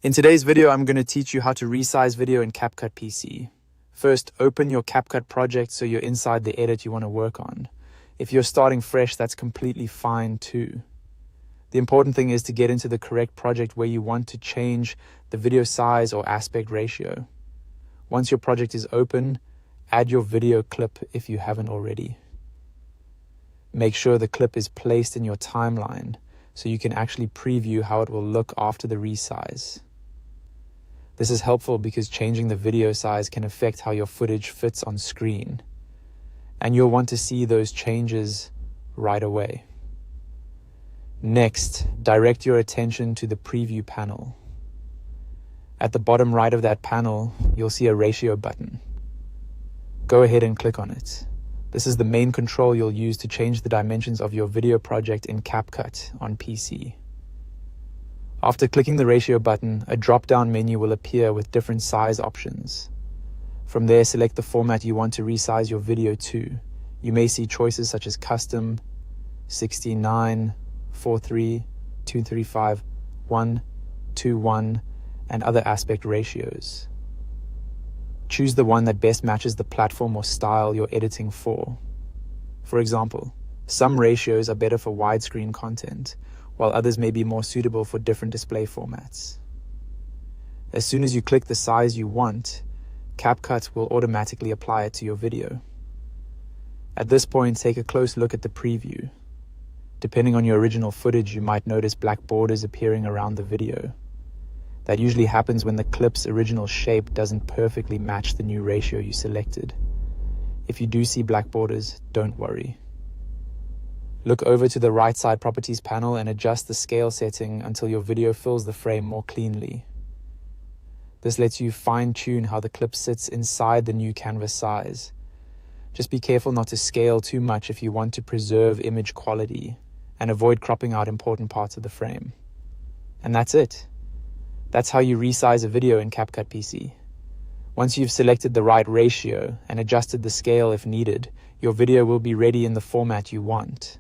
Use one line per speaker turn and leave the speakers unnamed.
In today's video, I'm going to teach you how to resize video in CapCut PC. First, open your CapCut project so you're inside the edit you want to work on. If you're starting fresh, that's completely fine too. The important thing is to get into the correct project where you want to change the video size or aspect ratio. Once your project is open, add your video clip if you haven't already. Make sure the clip is placed in your timeline so you can actually preview how it will look after the resize. This is helpful because changing the video size can affect how your footage fits on screen, and you'll want to see those changes right away. Next, direct your attention to the preview panel. At the bottom right of that panel, you'll see a ratio button. Go ahead and click on it. This is the main control you'll use to change the dimensions of your video project in CapCut on PC. After clicking the ratio button, a drop-down menu will appear with different size options. From there, select the format you want to resize your video to. You may see choices such as custom, 16:9, 4:3, 2:35, 1:1, and other aspect ratios. Choose the one that best matches the platform or style you're editing for. For example, some ratios are better for widescreen content, while others may be more suitable for different display formats. As soon as you click the size you want, CapCut will automatically apply it to your video. At this point, take a close look at the preview. Depending on your original footage, you might notice black borders appearing around the video. That usually happens when the clip's original shape doesn't perfectly match the new ratio you selected. If you do see black borders, don't worry. Look over to the right side properties panel and adjust the scale setting until your video fills the frame more cleanly. This lets you fine-tune how the clip sits inside the new canvas size. Just be careful not to scale too much if you want to preserve image quality, and avoid cropping out important parts of the frame. And that's it. That's how you resize a video in CapCut PC. Once you've selected the right ratio and adjusted the scale if needed, your video will be ready in the format you want.